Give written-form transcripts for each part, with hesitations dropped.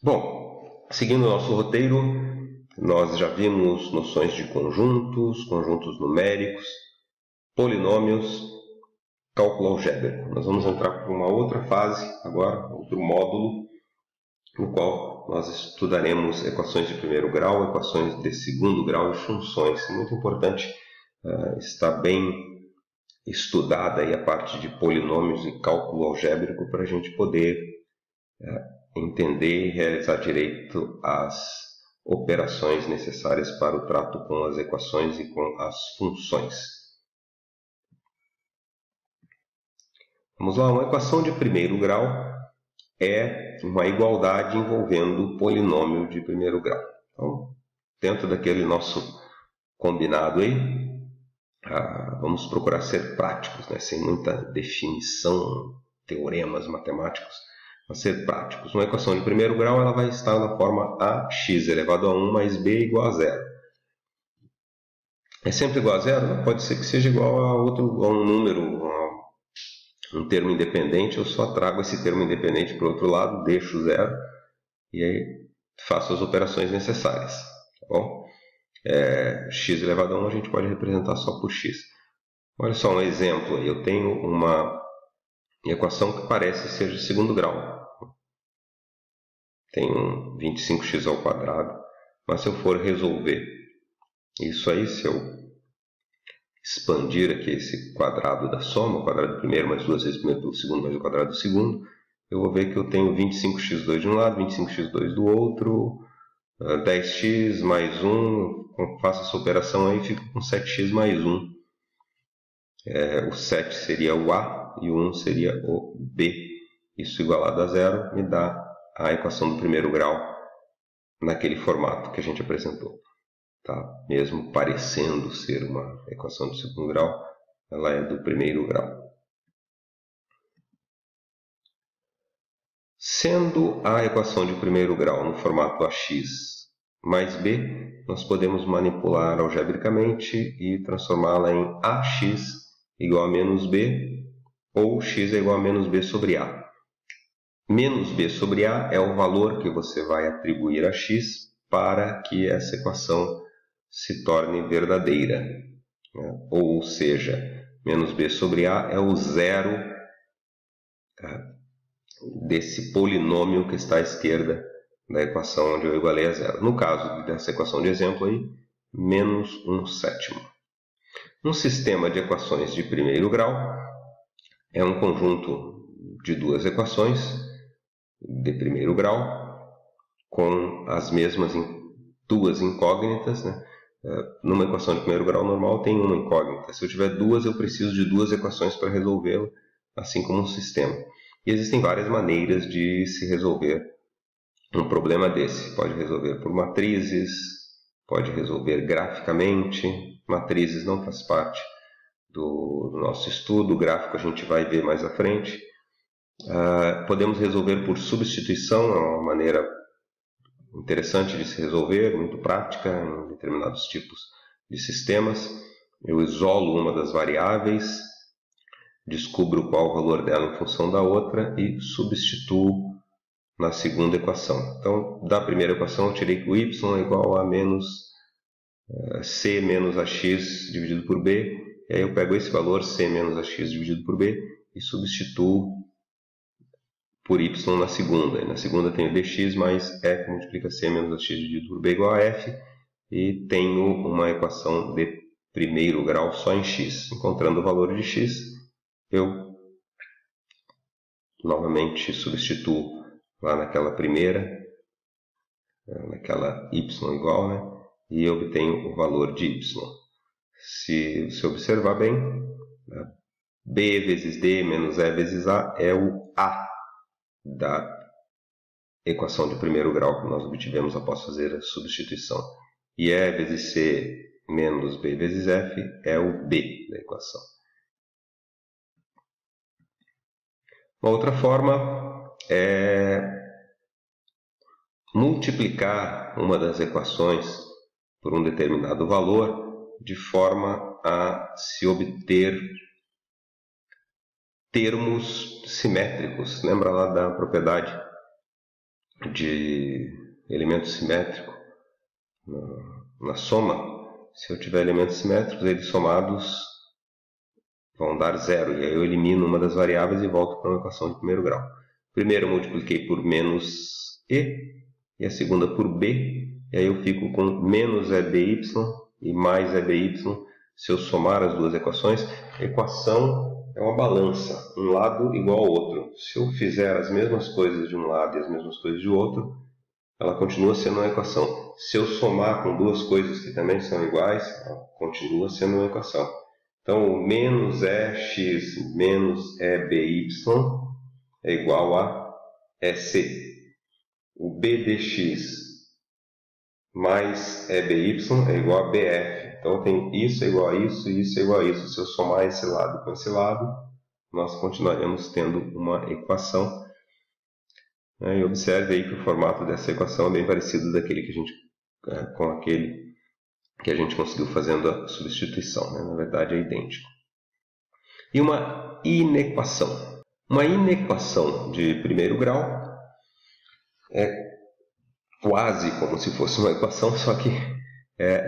Bom, seguindo o nosso roteiro, nós já vimos noções de conjuntos, conjuntos numéricos, polinômios, cálculo algébrico. Nós vamos entrar por uma outra fase agora, outro módulo, no qual nós estudaremos equações de primeiro grau, equações de segundo grau e funções. É muito importante estar bem estudada aí a parte de polinômios e cálculo algébrico para a gente poder entender e realizar direito as operações necessárias para o trato com as equações e com as funções. Vamos lá, uma equação de primeiro grau é uma igualdade envolvendo polinômio de primeiro grau. Então, dentro daquele nosso combinado aí, vamos procurar ser práticos, né? Sem muita definição, teoremas matemáticos, mas ser práticos. Uma equação de primeiro grau ela vai estar na forma ax elevado a 1 mais b igual a 0. É sempre igual a 0? Pode ser que seja igual a um número, um termo independente. Eu só trago esse termo independente para o outro lado, deixo 0 e aí faço as operações necessárias. Tá bom? X elevado a 1 a gente pode representar só por x. Olha só um exemplo aí. Eu tenho uma equação que parece ser de segundo grau. Tenho 25x ao quadrado. Mas se eu for resolver isso aí, se eu expandir aqui esse quadrado da soma, o quadrado do primeiro mais 2 vezes o primeiro pelo segundo mais o quadrado do segundo, eu vou ver que eu tenho 25x2 de um lado, 25x2 do outro, 10x mais 1, faço essa operação aí e fico com 7x mais 1. O 7 seria o A e o 1 seria o B. Isso igualado a 0 me dá a equação do primeiro grau naquele formato que a gente apresentou. Tá? Mesmo parecendo ser uma equação de segundo grau, ela é do primeiro grau. Sendo a equação de primeiro grau no formato ax mais b, nós podemos manipular algebricamente e transformá-la em ax igual a menos b, ou x é igual a menos b sobre a. Menos b sobre a é o valor que você vai atribuir a x para que essa equação se torne verdadeira. Ou seja, menos b sobre a é o zero desse polinômio que está à esquerda da equação onde eu igualei a zero. No caso dessa equação de exemplo aí, menos 1/7. Um sistema de equações de primeiro grau é um conjunto de duas equações de primeiro grau com as mesmas duas incógnitas, né? Numa equação de primeiro grau normal tem uma incógnita. Se eu tiver duas, eu preciso de duas equações para resolvê-la, assim como um sistema. E existem várias maneiras de se resolver um problema desse. Pode resolver por matrizes, pode resolver graficamente. Matrizes não faz parte do nosso estudo, o gráfico a gente vai ver mais à frente. Podemos resolver por substituição, é uma maneira interessante de se resolver, muito prática em determinados tipos de sistemas. Eu isolo uma das variáveis, descubro qual o valor dela em função da outra e substituo na segunda equação. Então, da primeira equação eu tirei que o y é igual a menos c menos ax dividido por b, e aí eu pego esse valor, c menos ax dividido por b, e substituo por y na segunda. Na segunda tenho dx mais e que multiplica c menos ax dividido por b igual a f, e tenho uma equação de primeiro grau só em x. Encontrando o valor de x, eu novamente substituo lá naquela primeira, naquela y igual, né? E obtenho o valor de y. Se você observar bem, b vezes d menos e vezes a é o a da equação de primeiro grau que nós obtivemos após fazer a substituição. E e vezes c menos b vezes f é o b da equação. Uma outra forma é multiplicar uma das equações por um determinado valor de forma a se obter termos simétricos. Lembra lá da propriedade de elemento simétrico na soma, se eu tiver elementos simétricos, eles somados vão dar zero. E aí eu elimino uma das variáveis e volto para uma equação de primeiro grau. Primeiro eu multipliquei por menos e a segunda por b. E aí eu fico com menos EBY e mais EBY. Se eu somar as duas equações, a equação é uma balança, um lado igual ao outro. Se eu fizer as mesmas coisas de um lado e as mesmas coisas de outro, ela continua sendo uma equação. Se eu somar com duas coisas que também são iguais, ela continua sendo uma equação. Então, o menos EX menos EBY é igual a EC. O B dx mais EBY é igual a BF. Então, tem isso é igual a isso e isso é igual a isso. Se eu somar esse lado com esse lado, nós continuaremos tendo uma equação. E observe aí que o formato dessa equação é bem parecido daquele que com aquele que a gente conseguiu fazendo a substituição. Na verdade, é idêntico. E uma inequação. Uma inequação de primeiro grau é quase como se fosse uma equação, só que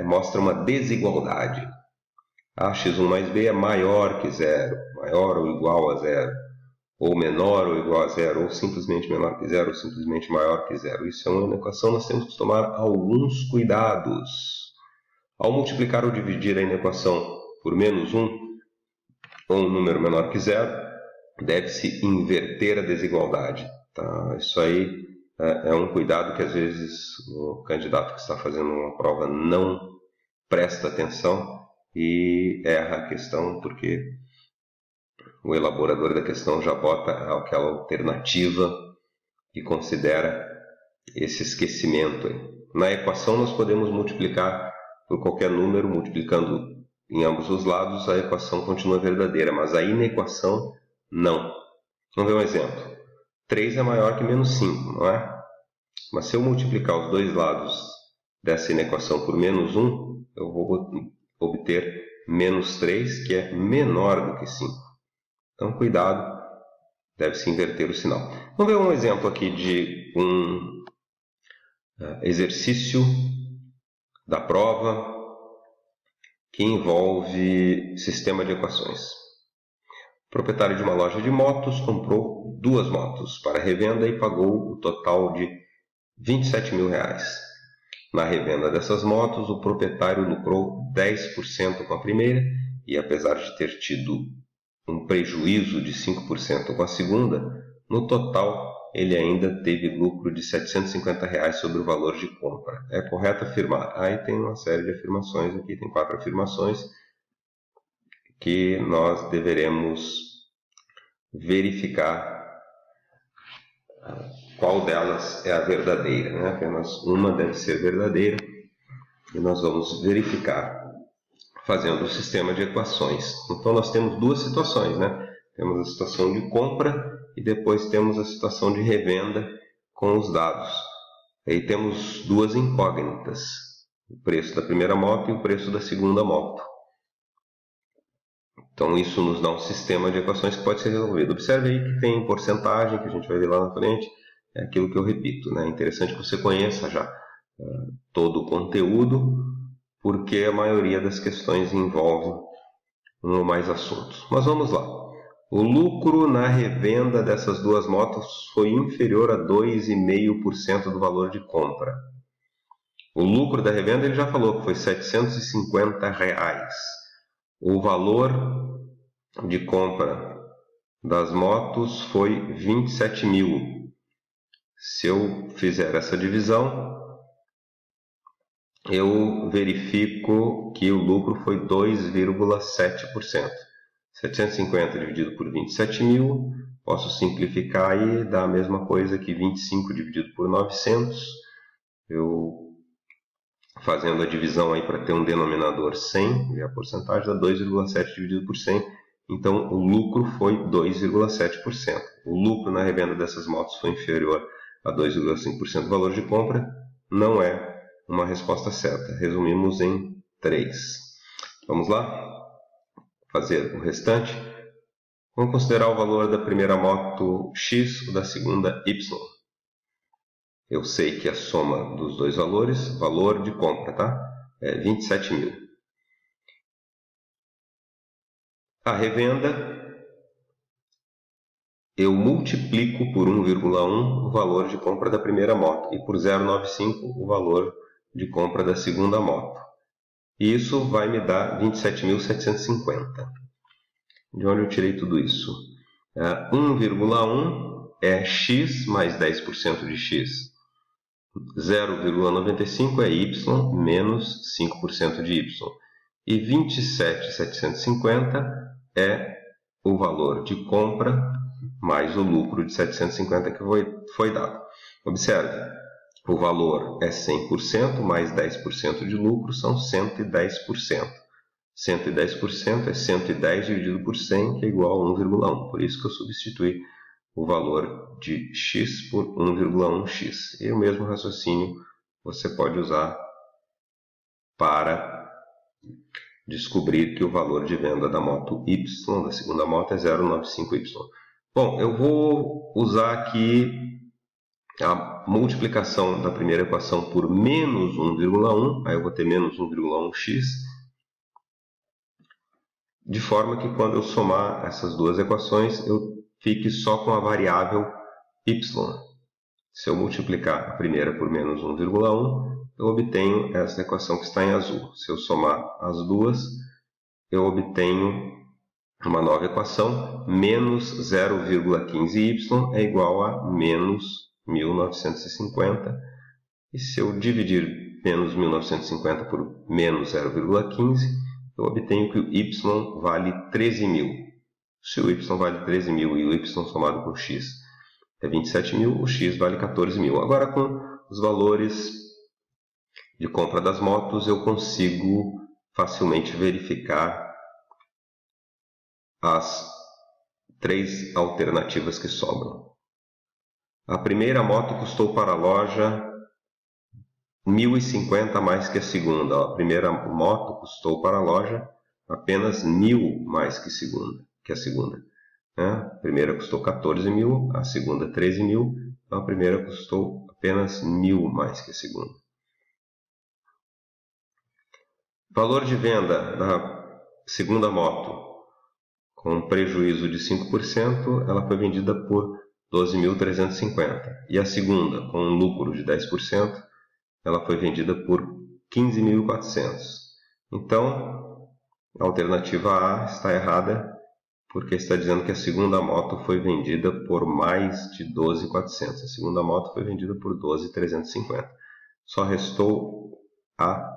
mostra uma desigualdade. Ax1 mais b é maior que zero, maior ou igual a zero, ou menor ou igual a zero, ou simplesmente menor que zero, ou simplesmente maior que zero. Isso é uma inequação, nós temos que tomar alguns cuidados. Ao multiplicar ou dividir a inequação por menos 1, ou um número menor que zero, deve-se inverter a desigualdade. Tá? Isso aí é um cuidado que às vezes o candidato que está fazendo uma prova não presta atenção e erra a questão, porque o elaborador da questão já bota aquela alternativa e considera esse esquecimento. Na equação nós podemos multiplicar por qualquer número, multiplicando em ambos os lados, a equação continua verdadeira, mas a inequação não. Vamos ver um exemplo. 3 é maior que menos 5, não é? Mas se eu multiplicar os dois lados dessa inequação por menos 1, eu vou obter menos 3, que é menor do que 5. Então, cuidado, deve-se inverter o sinal. Vamos ver um exemplo aqui de um exercício da prova que envolve sistema de equações. O proprietário de uma loja de motos comprou 2 motos para revenda e pagou o total de R$27.000. Na revenda dessas motos, o proprietário lucrou 10% com a primeira e, apesar de ter tido um prejuízo de 5% com a segunda, no total ele ainda teve lucro de R$750 sobre o valor de compra. É correto afirmar? Aí tem uma série de afirmações aqui, tem 4 afirmações que nós deveremos verificar qual delas é a verdadeira, né? Apenas uma deve ser verdadeira e nós vamos verificar fazendo o sistema de equações. Então nós temos duas situações, né? Temos a situação de compra e depois temos a situação de revenda com os dados. Aí temos duas incógnitas, o preço da primeira moto e o preço da segunda moto. Então isso nos dá um sistema de equações que pode ser resolvido. Observe aí que tem porcentagem, que a gente vai ver lá na frente, é aquilo que eu repito, né? É interessante que você conheça já todo o conteúdo, porque a maioria das questões envolve um ou mais assuntos. Mas vamos lá. O lucro na revenda dessas duas motos foi inferior a 2,5% do valor de compra. O lucro da revenda ele já falou que foi R$750. O valor de compra das motos foi 27.000. Se eu fizer essa divisão, eu verifico que o lucro foi 2,7%. 750 dividido por 27.000, posso simplificar aí, dá a mesma coisa que 25 dividido por 900. Eu fazendo a divisão aí para ter um denominador 100, e a porcentagem dá 2,7 dividido por 100. Então o lucro foi 2,7%. O lucro na revenda dessas motos foi inferior a 2,5% do valor de compra. Não é uma resposta certa. Resumimos em 3. Vamos lá? Fazer o restante. Vamos considerar o valor da primeira moto X, o da segunda Y. eu sei que a soma dos dois valores, valor de compra, tá? É 27.000. A revenda, eu multiplico por 1,1 o valor de compra da primeira moto e por 0,95 o valor de compra da segunda moto. E isso vai me dar 27.750. De onde eu tirei tudo isso? 1,1 é x mais 10% de x. 0,95 é y menos 5% de y. E 27.750 é o valor de compra mais o lucro de 750 que foi dado. Observe, o valor é 100%, mais 10% de lucro são 110%. 110% é 110 dividido por 100, que é igual a 1,1. Por isso que eu substituí o valor de x por 1,1x. E o mesmo raciocínio você pode usar para descobrir que o valor de venda da moto Y, da segunda moto, é 0,95Y. Bom, eu vou usar aqui a multiplicação da primeira equação por menos 1,1, aí eu vou ter menos 1,1x, de forma que quando eu somar essas duas equações, eu fique só com a variável y. Se eu multiplicar a primeira por menos 1,1, eu obtenho essa equação que está em azul. Se eu somar as duas, eu obtenho uma nova equação, menos 0,15y é igual a menos 1950. E se eu dividir menos 1950 por menos 0,15, eu obtenho que o y vale 13.000. Se o y vale 13.000 e o y somado por x é 27.000, o x vale 14.000. Agora, com os valores de compra das motos, eu consigo facilmente verificar as três alternativas que sobram. A primeira moto custou para a loja 1.050 mais que a segunda. A primeira moto custou para a loja apenas 1.000 mais que a segunda. A primeira custou 14.000, a segunda 13.000, então a primeira custou apenas 1.000 mais que a segunda. Valor de venda da segunda moto, com prejuízo de 5%, ela foi vendida por 12.350. E a segunda, com um lucro de 10%, ela foi vendida por 15.400. Então, a alternativa A está errada, porque está dizendo que a segunda moto foi vendida por mais de 12.400. A segunda moto foi vendida por 12.350. Só restou a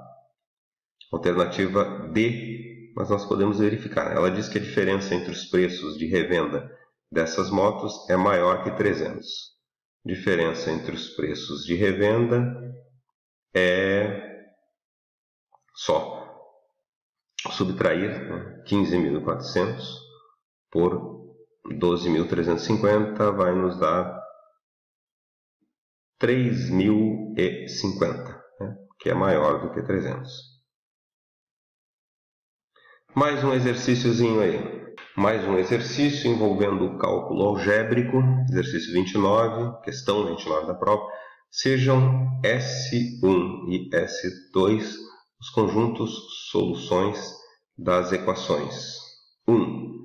alternativa D, mas nós podemos verificar. Ela diz que a diferença entre os preços de revenda dessas motos é maior que 300. Diferença entre os preços de revenda é só subtrair 15.400 por 12.350 vai nos dar 3.050, que é maior do que 300. Mais um exercíciozinho aí. Mais um exercício envolvendo o cálculo algébrico, exercício 29, questão 29 da prova. Sejam S1 e S2 os conjuntos soluções das equações. 1.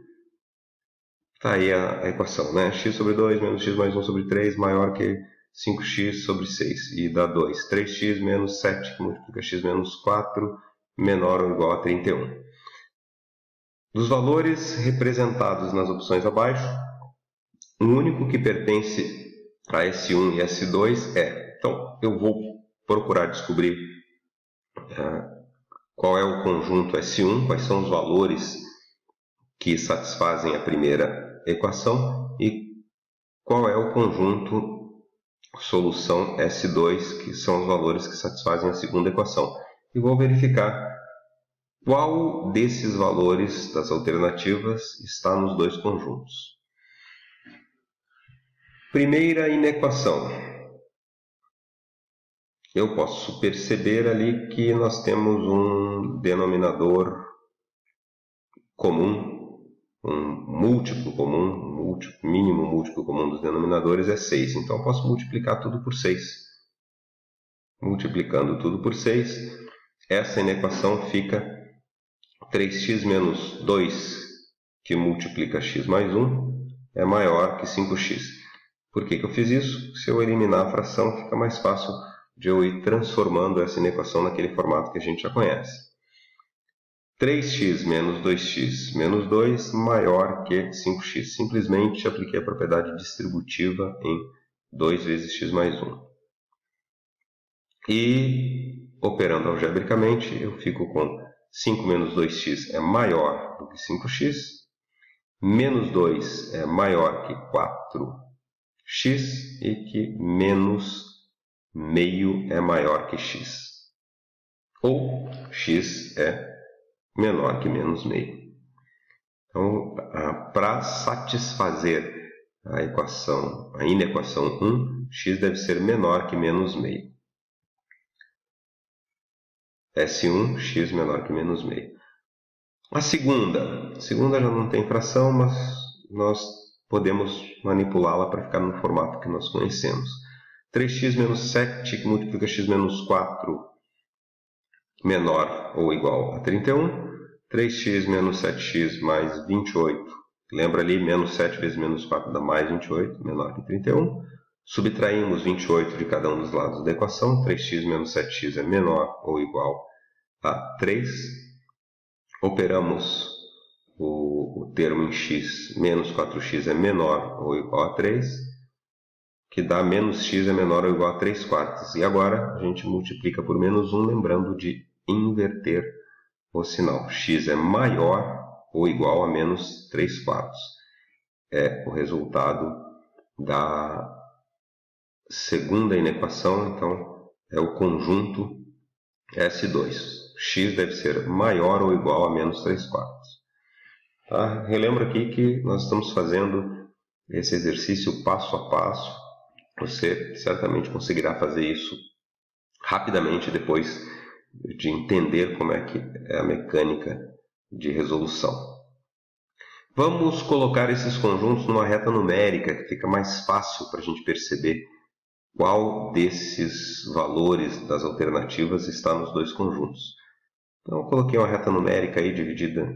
Está aí a equação, né? X sobre 2 menos x mais 1 sobre 3 maior que 5x sobre 6. E dá 2. 3x menos 7, que multiplica x menos 4, menor ou igual a 31. Dos valores representados nas opções abaixo, o único que pertence a S1 e S2 é... Então, eu vou procurar descobrir qual é o conjunto S1, quais são os valores que satisfazem a primeira equação e qual é o conjunto solução S2, que são os valores que satisfazem a segunda equação. E vou verificar qual desses valores das alternativas está nos dois conjuntos. Primeira inequação. Eu posso perceber ali que nós temos um denominador comum, um múltiplo comum, mínimo múltiplo comum dos denominadores é 6. Então eu posso multiplicar tudo por 6. multiplicando tudo por 6, essa inequação fica 3x menos 2, que multiplica x mais 1, é maior que 5x. Por que eu fiz isso? Se eu eliminar a fração, fica mais fácil de eu ir transformando essa inequação naquele formato que a gente já conhece. 3x menos 2x menos 2 maior que 5x. Simplesmente apliquei a propriedade distributiva em 2 vezes x mais 1. E, operando algebricamente, eu fico com 5 menos 2x é maior do que 5x, menos 2 é maior que 4x e que menos meio é maior que x. Ou x é menor que menos meio. Então, para satisfazer a inequação 1, x deve ser menor que menos meio. S1, x menor que menos meio. A segunda já não tem fração, mas nós podemos manipulá-la para ficar no formato que nós conhecemos. 3x menos 7 que multiplica x menos 4 menor ou igual a 31. 3x menos 7x mais 28. Lembra ali, menos 7 vezes menos 4 dá mais 28, menor que 31. Subtraímos 28 de cada um dos lados da equação. 3x menos 7x é menor ou igual a 3. Operamos o termo em x, menos 4x é menor ou igual a 3, que dá menos x é menor ou igual a 3 quartos. E agora a gente multiplica por menos 1, lembrando de inverter o sinal. X é maior ou igual a menos 3 quartos. É o resultado da segunda inequação, então é o conjunto S2. X deve ser maior ou igual a menos 3 quartos. Tá? Relembro aqui que nós estamos fazendo esse exercício passo a passo. Você certamente conseguirá fazer isso rapidamente depois de entender como é que é a mecânica de resolução. Vamos colocar esses conjuntos numa reta numérica, que fica mais fácil para a gente perceber qual desses valores das alternativas está nos dois conjuntos. Então, eu coloquei uma reta numérica aí dividida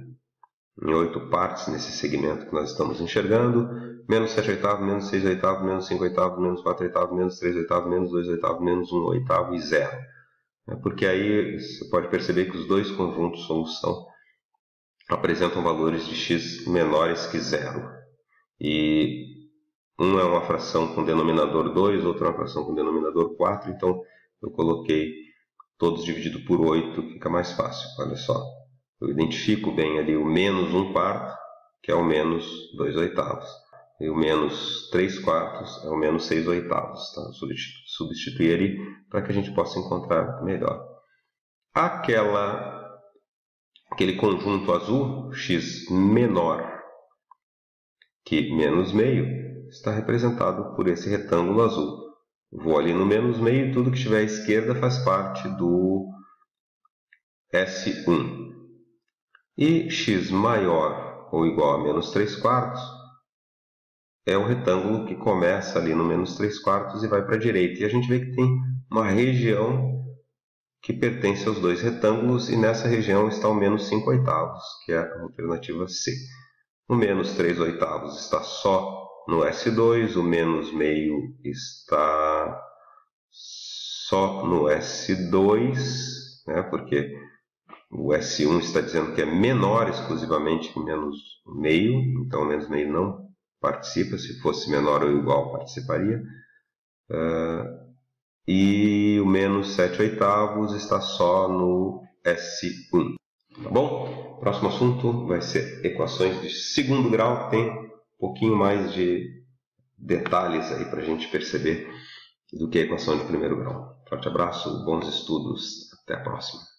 em 8 partes nesse segmento que nós estamos enxergando. Menos 7 oitavos, menos 6 oitavos, menos 5 oitavos, menos 4 oitavos, menos 3 oitavos, menos 2 oitavos, menos 1 oitavo e 0. Porque aí você pode perceber que os dois conjuntos de solução apresentam valores de x menores que 0. E um é uma fração com denominador 2, outro é uma fração com denominador 4, então eu coloquei todos dividido por 8, fica mais fácil. Olha só, eu identifico bem ali o menos 1 quarto, que é o menos 2 oitavos. E o menos 3 quartos é o menos 6 oitavos. Tá? Substituir ali para que a gente possa encontrar melhor. Aquele conjunto azul, x menor que menos meio, está representado por esse retângulo azul. Vou ali no menos meio e tudo que estiver à esquerda faz parte do S1. E x maior ou igual a menos 3 quartos é o retângulo que começa ali no menos 3 quartos e vai para a direita. E a gente vê que tem uma região que pertence aos dois retângulos, e nessa região está o menos 5 oitavos, que é a alternativa C. O menos 3 oitavos está só no S2, o menos meio está só no S2, né, porque o S1 está dizendo que é menor exclusivamente que menos meio, então o menos meio não participa. Se fosse menor ou igual, participaria. E o menos 7 oitavos está só no S1. Tá bom? Próximo assunto vai ser equações de segundo grau. Tem um pouquinho mais de detalhes aí para a gente perceber do que a equação de primeiro grau. Forte abraço, bons estudos, até a próxima.